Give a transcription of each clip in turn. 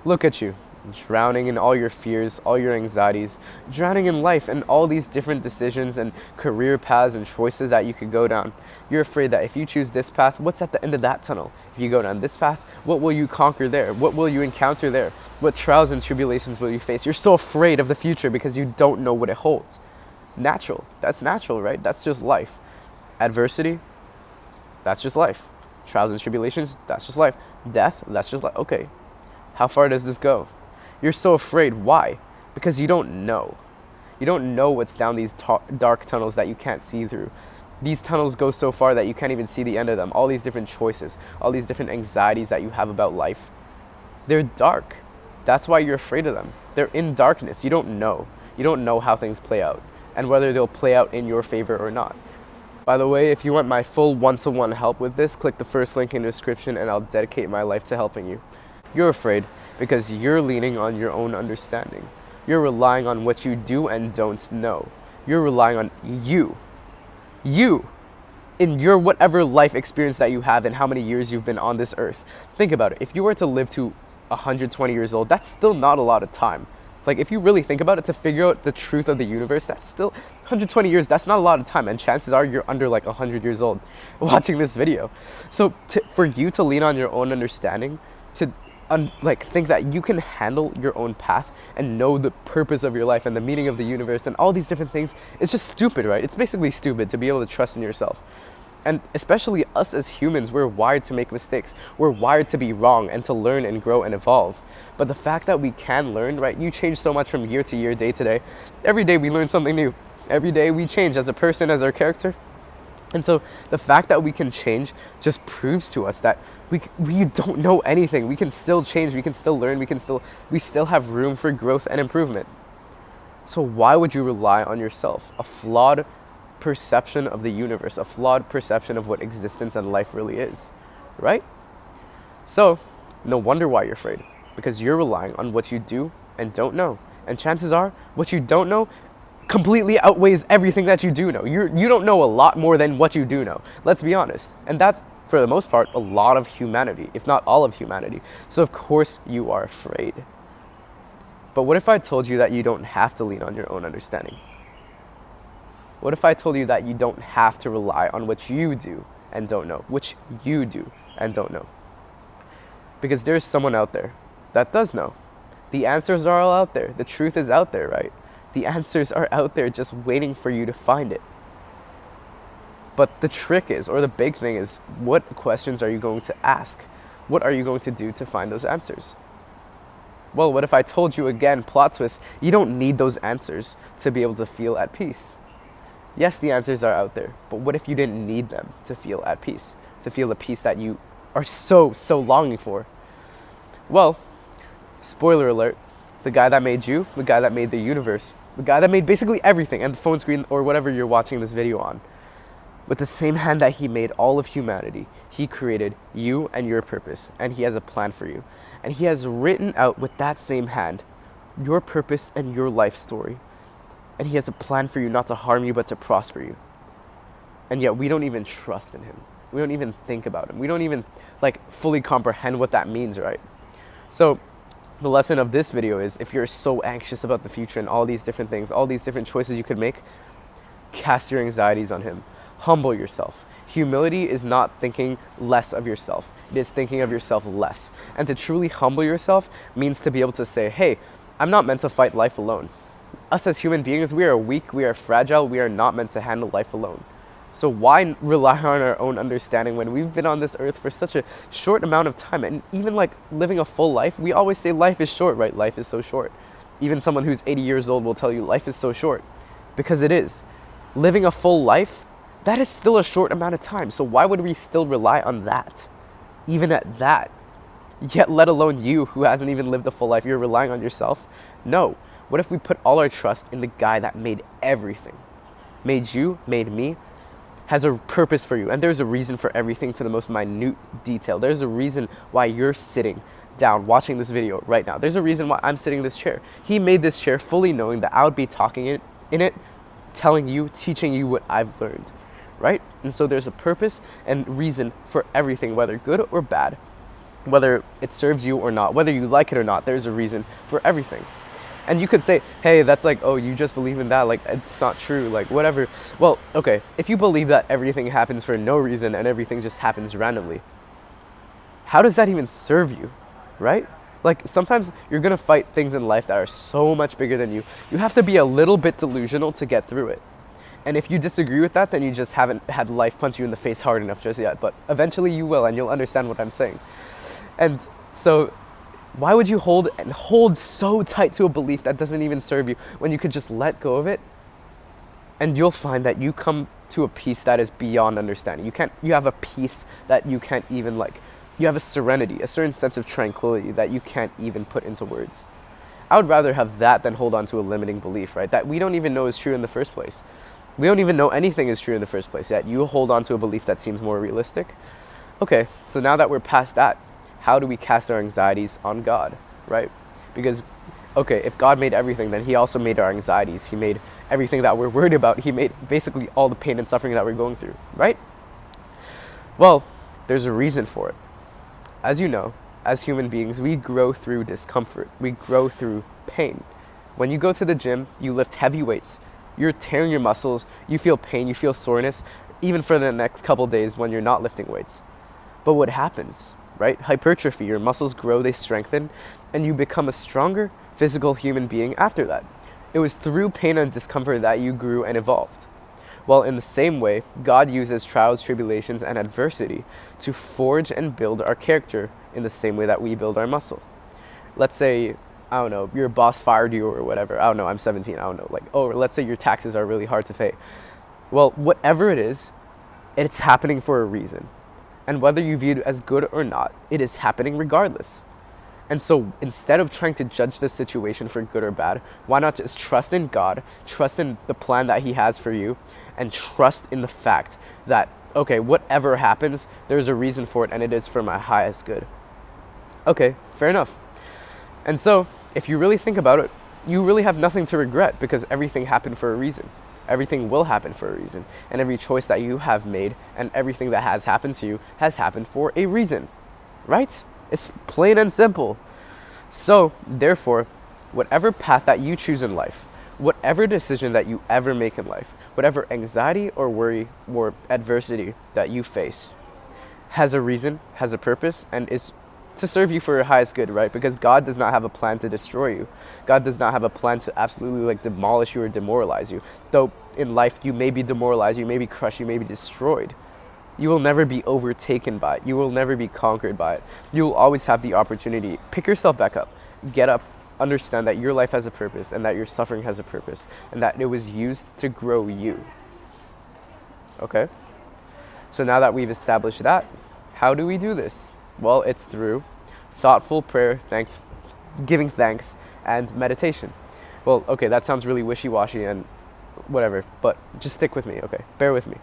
Look at you, drowning in all your fears, all your anxieties, drowning in life and all these different decisions and career paths and choices that you could go down. You're afraid that if you choose this path, what's at the end of that tunnel? If you go down this path, what will you conquer there? What will you encounter there? What trials and tribulations will you face? You're so afraid of the future because you don't know what it holds. Natural. That's natural, right? That's just life. Adversity, that's just life. Trials and tribulations, that's just life. Death, that's just life. Okay, how far does this go? You're so afraid. Why? Because you don't know. You don't know what's down these dark tunnels that you can't see through. These tunnels go so far that you can't even see the end of them. All these different choices, all these different anxieties that you have about life, they're dark. That's why you're afraid of them. They're in darkness. You don't know. You don't know how things play out and whether they'll play out in your favor or not. By the way, if you want my full one-to-one help with this, click the first link in the description and I'll dedicate my life to helping you. You're afraid because you're leaning on your own understanding. You're relying on what you do and don't know. You're relying on you, in your whatever life experience that you have and how many years you've been on this earth. Think about it. If you were to live to 120 years old, that's still not a lot of time. Like, if you really think about it, to figure out the truth of the universe, that's still 120 years. That's not a lot of time. And chances are you're under like 100 years old watching this video. So for you to lean on your own understanding, to think that you can handle your own path and know the purpose of your life and the meaning of the universe and all these different things, it's just stupid, right? It's basically stupid to be able to trust in yourself. And especially us as humans, we're wired to make mistakes. We're wired to be wrong and to learn and grow and evolve. But the fact that we can learn, right? You change so much from year to year, day to day. Every day we learn something new. Every day we change as a person, as our character. And so the fact that we can change just proves to us that we don't know anything. We can still change, we can still learn, we still have room for growth and improvement. So why would you rely on yourself? A flawed perception of the universe, a flawed perception of what existence and life really is, right? So no wonder why you're afraid, because you're relying on what you do and don't know. And chances are what you don't know completely outweighs everything that you do know. You don't know a lot more than what you do know. Let's be honest. And that's, for the most part, a lot of humanity, if not all of humanity. So of course you are afraid. But what if I told you that you don't have to lean on your own understanding? What if I told you that you don't have to rely on what you do and don't know, which you do and don't know? Because there's someone out there that does know. The answers are all out there. The truth is out there, right? The answers are out there just waiting for you to find it. But the trick is, or the big thing is, what questions are you going to ask? What are you going to do to find those answers? Well, what if I told you again, plot twist, you don't need those answers to be able to feel at peace? Yes, the answers are out there, but what if you didn't need them to feel at peace, to feel the peace that you are so longing for? Well, spoiler alert, the guy that made you, the guy that made the universe, the guy that made basically everything, and the phone screen or whatever you're watching this video on, with the same hand that he made all of humanity, he created you and your purpose, and he has a plan for you. And he has written out with that same hand your purpose and your life story. And he has a plan for you, not to harm you, but to prosper you. And yet we don't even trust in him. We don't even think about him. We don't even fully comprehend what that means, right? So the lesson of this video is, if you're so anxious about the future and all these different things, all these different choices you could make, cast your anxieties on him. Humble yourself. Humility is not thinking less of yourself. It is thinking of yourself less. And to truly humble yourself means to be able to say, hey, I'm not meant to fight life alone. Us as human beings, we are weak, we are fragile, we are not meant to handle life alone. So why rely on our own understanding when we've been on this earth for such a short amount of time? And even living a full life, we always say life is short, right? Life is so short. Even someone who's 80 years old will tell you life is so short, because it is. Living a full life, that is still a short amount of time. So why would we still rely on that? Even at that. Yet let alone you, who hasn't even lived a full life, you're relying on yourself? No. What if we put all our trust in the guy that made everything? Made you, made me, has a purpose for you. And there's a reason for everything, to the most minute detail. There's a reason why you're sitting down watching this video right now. There's a reason why I'm sitting in this chair. He made this chair fully knowing that I would be talking in it, telling you, teaching you what I've learned, right? And so there's a purpose and reason for everything, whether good or bad. whether it serves you or not, whether you like it or not, there's a reason for everything. And you could say, hey, that's like, oh, you just believe in that, like, it's not true, like, whatever. Well, okay, if you believe that everything happens for no reason and everything just happens randomly, how does that even serve you, right? Like, sometimes you're gonna fight things in life that are so much bigger than you. You have to be a little bit delusional to get through it. And if you disagree with that, then you just haven't had life punch you in the face hard enough just yet. But eventually you will, and you'll understand what I'm saying. And so, why would you hold so tight to a belief that doesn't even serve you when you could just let go of it? And you'll find that you come to a peace that is beyond understanding. You have a peace that you can't even you have a serenity, a certain sense of tranquility that you can't even put into words. I would rather have that than hold on to a limiting belief, right? That we don't even know is true in the first place. We don't even know anything is true in the first place, yet you hold on to a belief that seems more realistic. Okay, so now that we're past that, how do we cast our anxieties on God, right? Because, okay, if God made everything, then he also made our anxieties. He made everything that we're worried about. He made basically all the pain and suffering that we're going through, right? Well, there's a reason for it. As you know, as human beings, we grow through discomfort. We grow through pain. When you go to the gym, you lift heavy weights. You're tearing your muscles. You feel pain. You feel soreness, even for the next couple days when you're not lifting weights. But what happens, right? Hypertrophy. Your muscles grow, they strengthen, and you become a stronger physical human being after that. It was through pain and discomfort that you grew and evolved. Well, in the same way, God uses trials, tribulations, and adversity to forge and build our character in the same way that we build our muscle. Let's say, I don't know, your boss fired you or whatever. I don't know, I'm 17, I don't know. Like, oh, let's say your taxes are really hard to pay. Well, whatever it is, it's happening for a reason. And whether you view it as good or not, it is happening regardless. And so instead of trying to judge the situation for good or bad, why not just trust in God, trust in the plan that he has for you, and trust in the fact that, okay, whatever happens, there's a reason for it, and it is for my highest good. Okay, fair enough. And so, if you really think about it, you really have nothing to regret because everything happened for a reason. Everything will happen for a reason. And every choice that you have made and everything that has happened to you has happened for a reason, right? It's plain and simple. So, therefore, whatever path that you choose in life, whatever decision that you ever make in life, whatever anxiety or worry or adversity that you face has a reason, has a purpose, and is to serve you for your highest good, right? Because God does not have a plan to destroy you. God does not have a plan to absolutely demolish you or demoralize you. Though in life you may be demoralized, you may be crushed, you may be destroyed. You will never be overtaken by it. You will never be conquered by it. You will always have the opportunity. Pick yourself back up. Get up. Understand that your life has a purpose and that your suffering has a purpose and that it was used to grow you. Okay? So now that we've established that, how do we do this? Well, it's through thoughtful prayer, giving thanks, and meditation. Well, okay, that sounds really wishy-washy and whatever, but just stick with me, okay? Bear with me.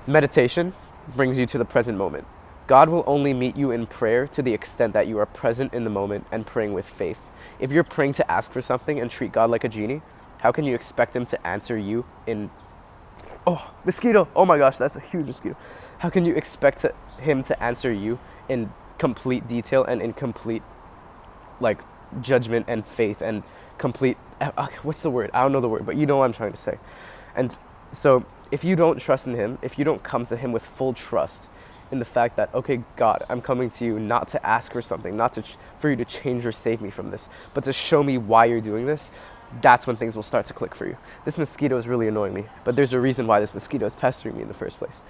Meditation brings you to the present moment. God will only meet you in prayer to the extent that you are present in the moment and praying with faith. If you're praying to ask for something and treat God like a genie, how can you expect him to answer you in... Oh, mosquito! Oh my gosh, that's a huge mosquito. How can you expect him to answer you in complete detail and in complete, judgment and faith and complete... what's the word? I don't know the word, but you know what I'm trying to say. And so, if you don't trust in him, if you don't come to him with full trust in the fact that, okay, God, I'm coming to you not to ask for something, not for you to change or save me from this, but to show me why you're doing this, that's when things will start to click for you. This mosquito is really annoying me, but there's a reason why this mosquito is pestering me in the first place.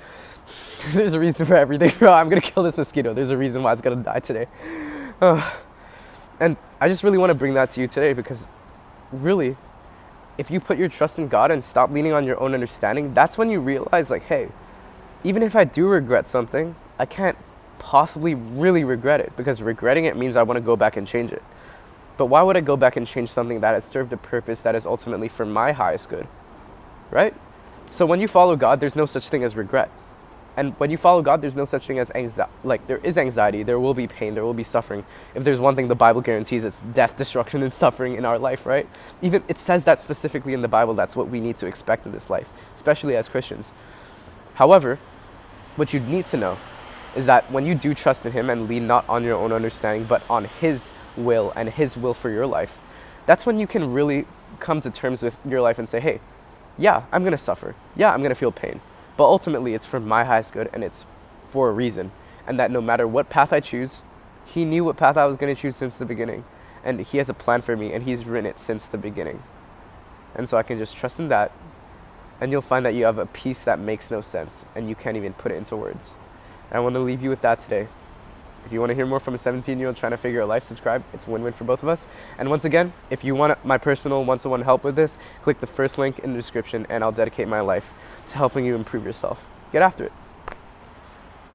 There's a reason for everything. Bro, I'm going to kill this mosquito. There's a reason why it's going to die today. And I just really want to bring that to you today because really, if you put your trust in God and stop leaning on your own understanding, that's when you realize, hey, even if I do regret something, I can't possibly really regret it because regretting it means I want to go back and change it. But why would I go back and change something that has served a purpose that is ultimately for my highest good, right? So when you follow God, there's no such thing as regret. And when you follow God, there's no such thing as anxiety. There is anxiety, there will be pain, there will be suffering. If there's one thing the Bible guarantees, it's death, destruction, and suffering in our life, right? Even it says that specifically in the Bible, that's what we need to expect in this life, especially as Christians. However, what you need to know is that when you do trust in him and lean not on your own understanding, but on his will and his will for your life, that's when you can really come to terms with your life and say, hey, yeah, I'm going to suffer. Yeah, I'm going to feel pain. But ultimately, it's for my highest good and it's for a reason. And that no matter what path I choose, he knew what path I was going to choose since the beginning. And he has a plan for me and he's written it since the beginning. And so I can just trust in that. And you'll find that you have a peace that makes no sense and you can't even put it into words. And I want to leave you with that today. If you want to hear more from a 17-year-old trying to figure out life, subscribe. It's a win-win for both of us. And once again, if you want my personal one-to-one help with this, click the first link in the description and I'll dedicate my life to helping you improve yourself. Get after it.